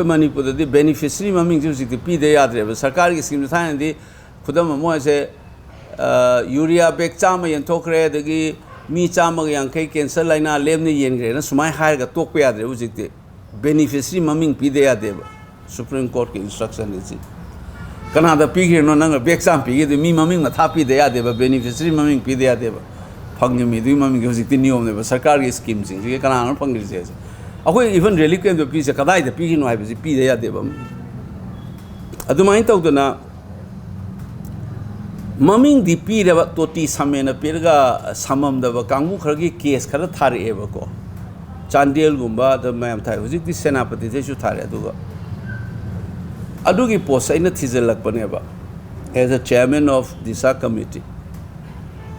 Manipur the beneficiary maming music the P they are Sarkari scheme time the Kudama say urea bek chama and tokre the me chama yang cake and salina lemni yen so my higher got talk the music the beneficiary maming P they are there Supreme Court instruction is it Canada pig here no longer bek sam pig the me maming the happy they are there beneficiary maming P they are there Panging me do maming music the new never Sarkari schemes you can pang even really can the piece of Kadai the pig no I was a P they are there Adumine talk na Mumming the P toti Samena Pirga Samam the Kangu Kurgi case Kara Tare Evako Chandel Gumba the Mam Tai was it the Senapati they should Tare Adugi post in a Tizelak Paneva as a chairman of the SAC committee.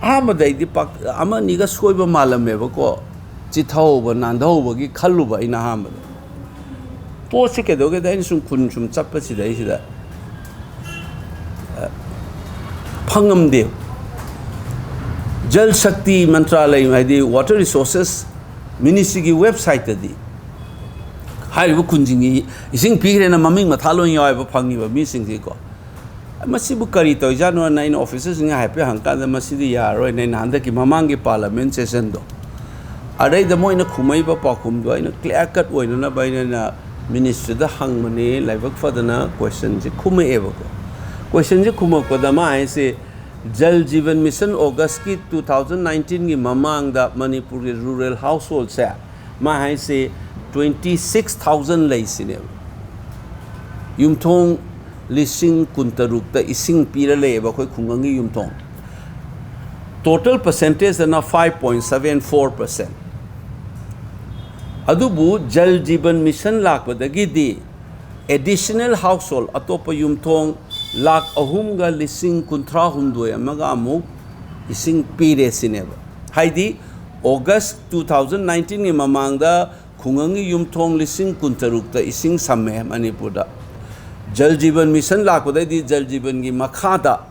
Amaday the Pak Ama Niga Scoiba Malam Evako Chitauba Nandova Kaluba in a hammer. Poor Sikadoga then some Kunchum Chapasi that Pangam Dev Jal Shakti Mantralaya the Water Resources Ministry website the High Kunjingi is in Pig and a Maming Matalo in Yava Pangi missing the go. Masibu Karito, January 9 officers in Happy Hanka, the Masidi Yaro and Handaki Mamangi Parliament Sesendo. Are they the Moina Kumaiba Pakum do in a clear cut way by a minister the Hangmane, like for the questions, Kume Evoko. Questions Kumako the Mai say Jal Jeevan Misson August 2019 Mamang the Manipuri rural household say. My say 26,000 lays in him. Yumtong Lising Kuntarukta Ising Pira Leva Kungangi Yumtong. Total percentage is now 5.74%. Adubu Jal Jeevan Mission Lak Badagidi additional household Atopa Yumtong Lak Ahumga Lising Kuntra Humdue Magamu Ising Pire Sineva. Heidi August 2019 Mamanga Kungangi Yumtong Lising Kuntarukta Ising Same Manipura. Jal Jeevan Mission Lak Badadi Jal Jeevan Gi Makada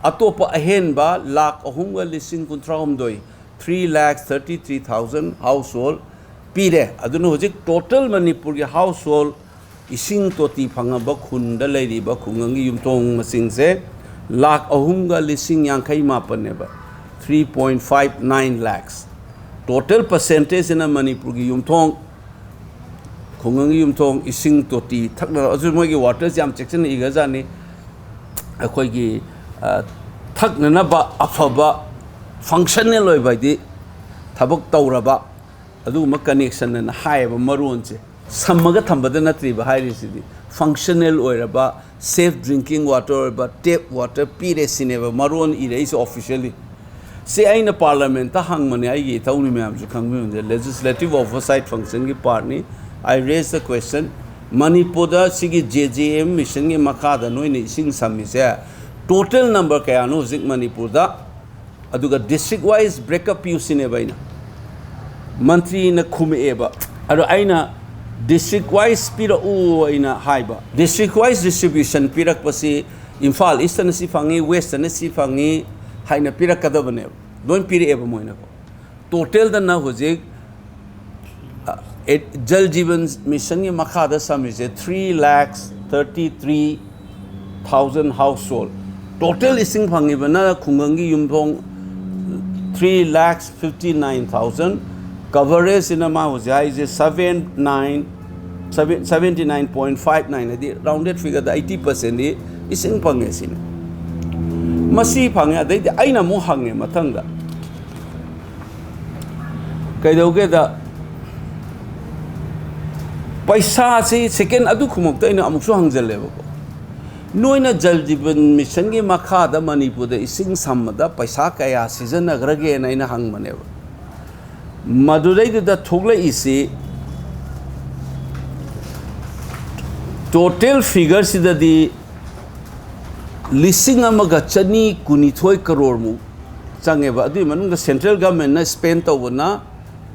Atopa Ahenba Lak Ahunga Lising Kuntra Humdue 3,33,000 household Pire. I don't know total Manipur household Ising Toti Pangaba Kunda Lady Bakungangi Yumtong Masing se Lak Ahunga Lising Yankai Mapaneba 3.59 lakhs. Total percentage in a Manipur Yumtong Kungangi Yumtong Ising Toti Takna Azumagi waters Yam Section Igazani Akoigi Taknanaba APHABA functional by the Tabak Tauraba Adu connection and high Marunche. Samaga Tambadana Triba High City. Functional or safe drinking water, but tap water, Pire Sineva, Maroon erase officially. Say I in a parliament, the hangman, I get only ma'am to come the legislative oversight function party. I raised the question Manipoda Sigi JJM mission Makada no in sing some is total number Kayano Zik Manipoda Aduga district wise breakup use in Evaina. Monthly in a Kumeeba. Aina district wise Pira U in a Haiba. District wise distribution Pirak Pasi, Infal, Eastern Sifangi, Western Sifangi, Haina Pirak Kadabane. Don't Piri Eva Moinaco. Total the Nahuzik Jal Jeevan's mission Makada Sam is 3,33,000 household. Total ising Pangivana Kungangi Yumpong 3,59,000. Coverage in a mouse is 79.59. Rounded figure the 80% is in Pangasin. Masi Panga, they Aina Mohange Matanga. Kaidoga Paisa say second Adukumokta in Amushang level. No in a Jal Jeevan mission Makada Manipur the Ising Samada, Paisakaya season Agrage and Aina Hangmanever. Madurai the Togla isi total figures is the listing amagachani kunithoi crore mu changeba adu manung the central government na spent over na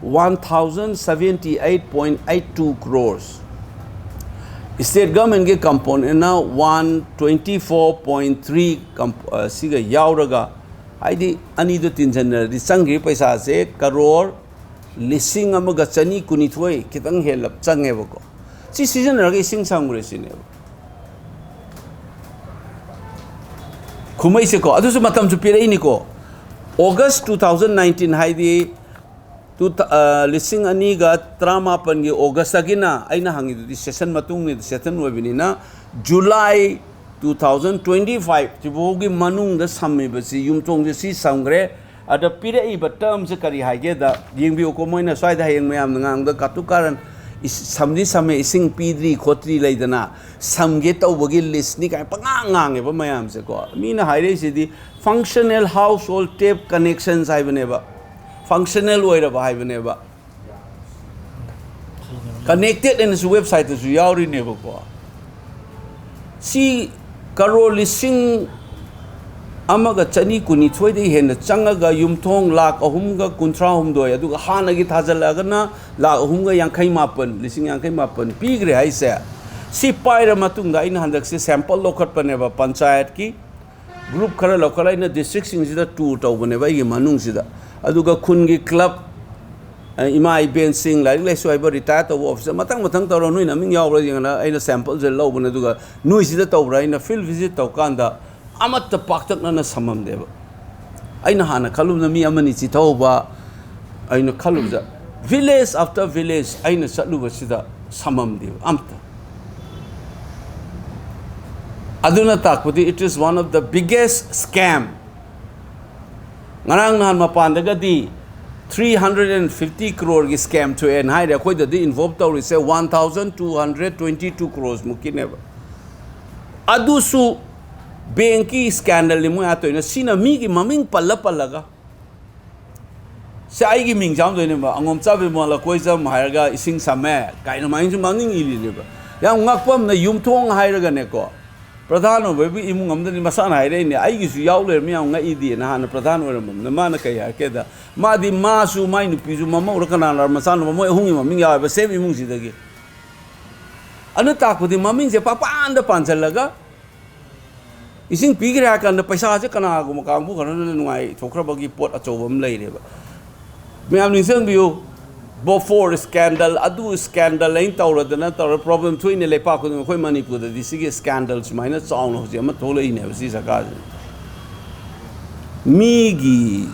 1078.82 crores. State government ge component na 124.3 siga yauraga aidi ani do tin general di sangi paisa se crore Lising amaga chani kunithoi kitang helap changebo ko सी सिजनरग इसिंग संग्रे सिने खुमै से को अदुसु मतम सु पिरै नि को August 2019 हाइदि लिसिंग अनीगा त्रामापन गी August अगिना आइना हंगी दुदि session मतुंग नि session वेबिनिना July 2025 तिबोगी मनुंग the सम्मेबसि युमतोंग जे सी संग्रे अदा पिरे इ बटम से करी हाइगे दा येंबियो को मोइना स्वाइदा हेंग मयाम नंगांग द कातु कारण समनी समय इसिंग पीद्री खोत्री लेदना समगे तौबगी लिस्ट नि काय पंगांगांगे ब मयाम से को मीना हाइरे सिदि functional household tap connections हाइबनेबा फंक्शनल ओइरबा हाइबनेबा कनेक्टेड इन सु वेबसाइट सु यावरि नेबो को सी करो लिसिंग अमगा चनी कुनी थोइदे हेन चंगगा युमथोंग लाख अहुमगा कुंथ्रा हुमदोय अदुगा हानगी थाजलगना लाख अहुमगा यांखै मापन लिसिंग यांखै मापन पीग्रे हाइसे सी पाइर मतुंगा इन हंदक से सैंपल लोखट पनेबा पंचायत की ग्रुप खरा लोकला इन डिस्ट्रिक्ट सिंग सिदा टूर तौबनेबा इ मनुंग सिदा अदुगा खुनगी क्लब इमा इबेन सिंग लाइक लेसो आइबा रिटायर तब ऑफिसर मतंग मतंग तौर नुइ नमिंग यावरा यंगना आइना सैंपल जे लौबने दुगा नुइ सिदा तौबरा इन फील्ड विजिट तौकांदा अमत पाक्तकना समम देबा आइना हाना खलुम नमी अमनि चिथौबा आइना खलुजा विलेज आफ्टर विलेज आइना चलुबा सिदा समम देबा अमत अदुना ताकपति it is one of the biggest scam ngarang nan mapan daga di 350 crore gi scam to en haide khoi da di involved to say 1222 crores mukineba adu su banki scandal ni mu ato ina sina mi gi maming palla ga sai gi ming jam do ne ba Angomcha Bimol Akoijam hairga ising same kai na main ju maming ili ne ba yang ngakpam na yumthong hairaga ne ko प्रधान होबे इमुंग अमदनि मसान हाइरे ने आइगिसु यावले मियाव nga idi na han प्रधान Oram न मान कया केदा मादि मासु माइ नुपिजु मम उरकना ला मसान मम एहुंgi ममिंग याव बे सेम इमुंग सिदगी अनु ताकपदि ममिंग जे पापान द पांचलगा इसिंग पिगरा kan पैसा जे कना गु मकांगबु खरन नुआइ थोखरबगी पोट अचौबम लैरेबा मियाम निसंग बियो before scandal adu scandal lain tawradana tawra problem thuine lepa ko khoi manipur da disige scandals maina chaung ho je ma tholai ne si saka migi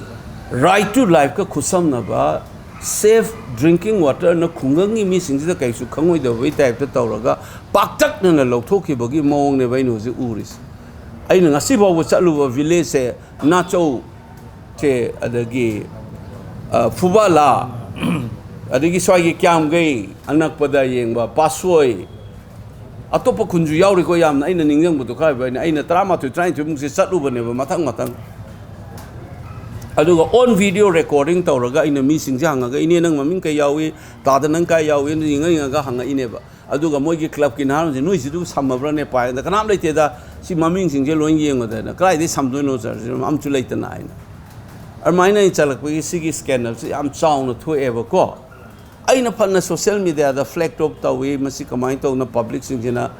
right to life ka khusam na ba safe drinking water na khungangi mi sing da kai su khangoi da bai type ta tawraga paktak na lokthokhi bagi mawong ne bai no je uris aina ngasi bawo chalu ba village se na chau che adagi fubala adigi swagi kyam gai anak pada yengba pasoi atopa kunju yauri ko yam na aina ningjang butu khai ba aina trama tu trying to mung se satlu bane ba mathang aduga on video recording tawraga aina mi singja hanga ine nang maming kai yawi ta da nang kai yawi ninga ga hanga ine ba aduga moi gi club ki naram je noi sidu samabra ne pa da kanam leite da si maming singje loin yenga da krai de samdoi no sir am chu leite na aina armaina in chalak pi sigi scandal si am chaung na thu eba ko aina phanna social media da flag top tawi masi kamai to na public singjena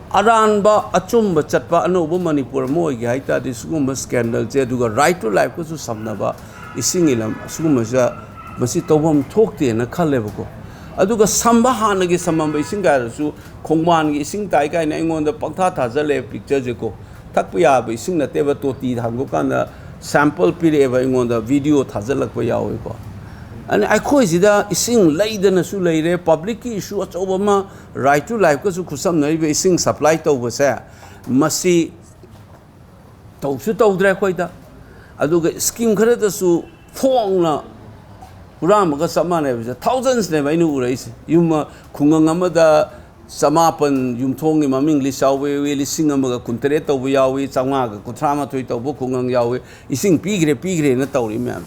aranba achumba chatpa anobu manipur moi gi haita disugum scandal je duga right to life ko su samnaba isingilam sugum ja masi tobam thokte na khaleba ko aduga samba hana gi samamba isinga su khongman gi ising tai kai na ingon da paktha thajale picture je ko thakpa ba ising na teba toti hango kana sample pire ba ingon da video thajalak pa yawe ko and Akoijam sida ising laidana su laire public ki issue achobama right to life ko su khusam nai be ising supply to basa masi tawsu tawdra khoida aduga scheme khara da su phong na puram ga samane be thousands ne bai nu urais yum khungang amada samapan yumthong ni maming li sawe we lising amaga kuntere to bu yawi changa ga kuthama thoi to bu khungang yawi ising pigre na tawri myam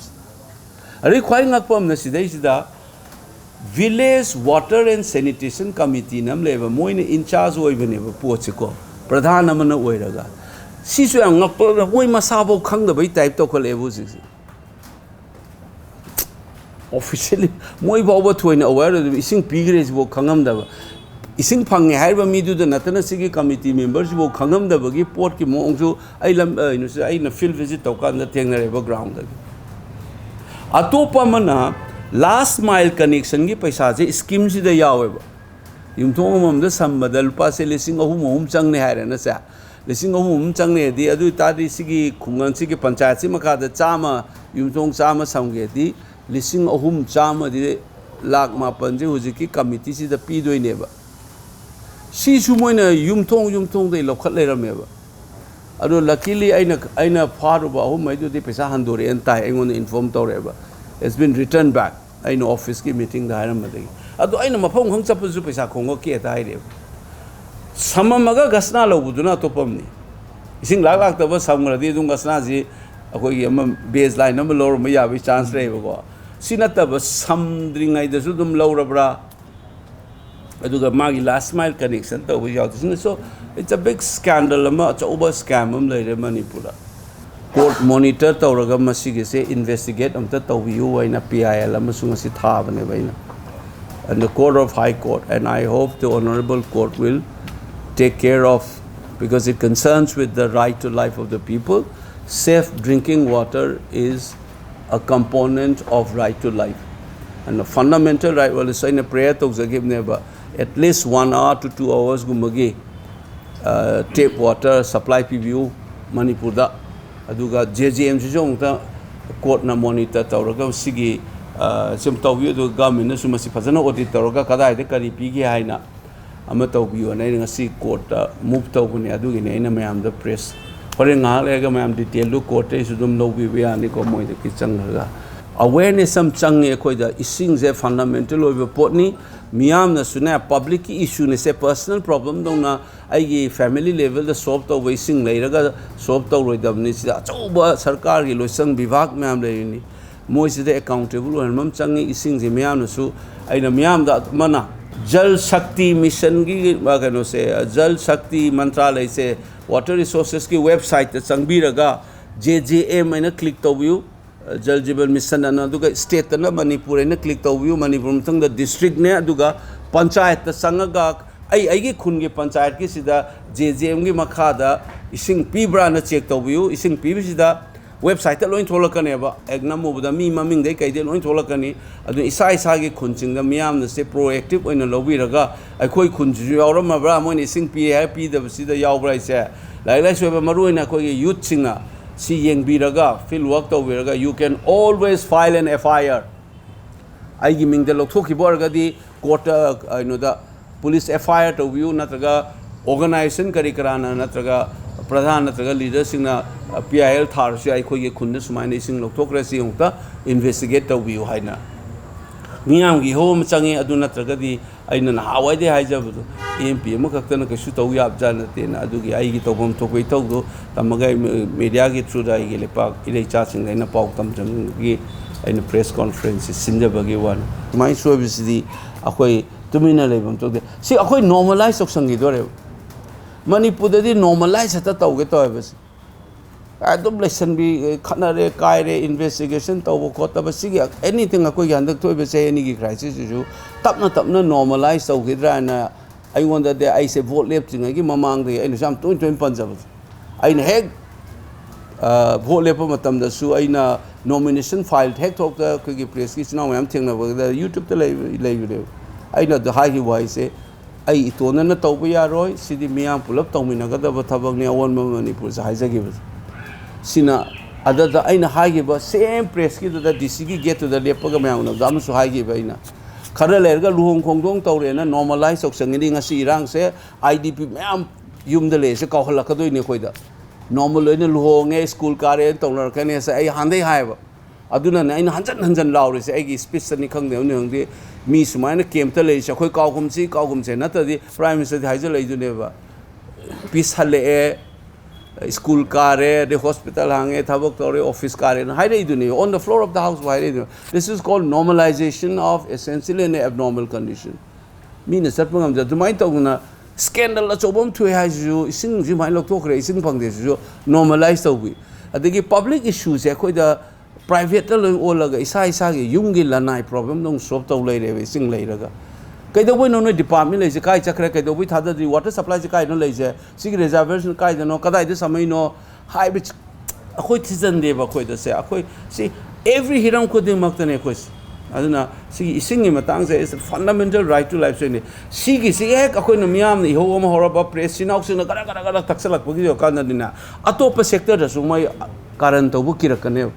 ari khwai ngakpam na sidai sida village water and sanitation committee nam leba moine in charge oibane ba poche ko pradhan amana oiraga sisu ang ngakpa moi masabo khangda bai type to ko lebu si officially moi bawa thoina aware ising pigre bo khangam da ising phange haiba mi du da natana sigi committee members bo khangam da bagi port ki mongju ai lam inu se ai na field visit to kan da tengna reba ground da atopa mana last mile connection gi paisa je scheme si da yawe ba yumthong amamda sambada lupa se lising ahum changne hairana sa lising ahum changne di adu tadi sigi khungan sigi panchayat si makada chama yumthong chama samge di lising ahum chama di lak ma panje hujiki committee si da pi doi neba si su moina yumthong dei lokhat leirameba adu luckily aina pharuba ahum mai du di pesa handore entai engon inform tawreba it's been returned back aina office ki meeting da haram madagi adu aina mafong hang chap su pesa khongo ke ta haire samamaga gasna lobuduna topamni ising lak ta ba samgradi dung gasna ji akoi am baseline number lor ma ya bi chance reba ko sinata ba samdringai da su dum lorabra aduga magi last mile connection to we out so it's a big scandal ama over scam leire manipura court monitor tawraga masigi se investigate amta tawbiu aina PIL amasung si thabane baina and the court of high court and I hope the honorable court will take care of because it concerns with the right to life of the people. Safe drinking water is a component of right to life and a fundamental right. Well, it's in a prayer to give never at least 1 hour to 2 hours gumagi tape water supply PBU Manipur aduga JJM jong court na monitor tawraga sigi sim tawbiu do government na sumasi fazana audit tawraga kadai de kari pigi haina ama tawbiu na ngasi court move tawbuni adugi ne ina mayam the press hore nga lega mayam detail lu court e sudum no bi ani ko moi de ki changga awareness sam change khoi da ising je fundamental over potni miyam na suna public issue ne se personal problem dong na aigi family level da solve to wasting leiraga solve to roidam ni sida choba sarkar gi loisang bivag miyam leini moi sida accountable and mam changi ising je miyam na su aina miyam da mana jal shakti mission gi bagano se jal shakti mantralay se water resources ki website ta changbiraga JJM aina click to view Jal Jeevan Misson and Aduga state and Manipur and click to view Manipur the district ne Aduga Panchayat the Sangaga I Kungi Panchayat Kisida JJM Makada ising Pibra and check to view ising Pibisida website alone to Lokaneva Agnamu the me mumming they can only to Lokani Adu Isai Sagi Kunching the Miam the say proactive in a Loviraga I quite Kunju or Mabra when ising PIP the Sida Yaubra say like let's have a Maru in a youth singer. See yang biraga field work to viraga you can always file an FIR. I giving the lokhoki borga di court the police FIR to view natraga organization karikarana natraga pradhan natraga leaders in PIL thar se ai khoi khunna sumaina sing lokhokrasi ungta investigate to view haina miyam gi home changi adu natraga di aina na hawai de haijabu MP amakakta na kasu taw yab jana te na adugi ai gi tawbam thokoi tawdo tamaga media gi through dai gi lepak ilei cha sing na paw tam jang gi aina press conference sinjabagi wan mai service di akoi tumina lebam tawde si akoi normalize ok sangi dore Manipur di normalize ta tawge tawbas adum lesson bi khanare kaire investigation tawbo khotaba sigi anything akoi handak toibe se any gi crisis ju tapna normalize tawgidra na I wonder that I say vote left thing again mamang the I some 20 Punjab I heg vote left matam da su aina nomination filed heg talk the kigi press ki now I'm thinking about the YouTube the live I know the high wise say I itona na tawba ya roy sidi miyam pulap tawmina ga da thabak ne awon Manipur sa haija gi sina ada da aina high ba same press ki the DC ki get to the lepaga mayam na dam su high gi ba ina Khara lerga luhong khongdong tawre na normalize ok sangini ngasi irang se IDP mayam yum de le se kawhala kadoi ne khoida normal loina luhong e school kare tawlar kane se ai handai haiba aduna na ina hanjan lawre se ai gi speech ni khang ne ne mi sumaina kem ta le se khoi kawgum se na ta di prime minister haija le ju ne ba peace hale e school kare the hospital hange thabok tore office kare high on the floor of the house this is called normalization of essentially an abnormal condition mean sarpangam ja dumai tawna scandal achobam thu ha ju ising ji mai lok thokre ising phangde ju normalize tawbi adigi public issues e khoi da private lo olaga isa gi yumgi lanai problem dong solve taw leire ising leiraga Kaido no department like kai chakra kaido we thada the water supply kai no like sig reservation kai no kadai de samai no high bit akoi season de ba koi da se akoi see every hiram ko de mak tane koi aduna si ising gi matang se is a fundamental right to life se ni si gi si ek akoi na miyam ni ho ma hora ba press sinau sing na gara taksalak pagi jo kan na dina atopa sector da su mai karan to bu kirakane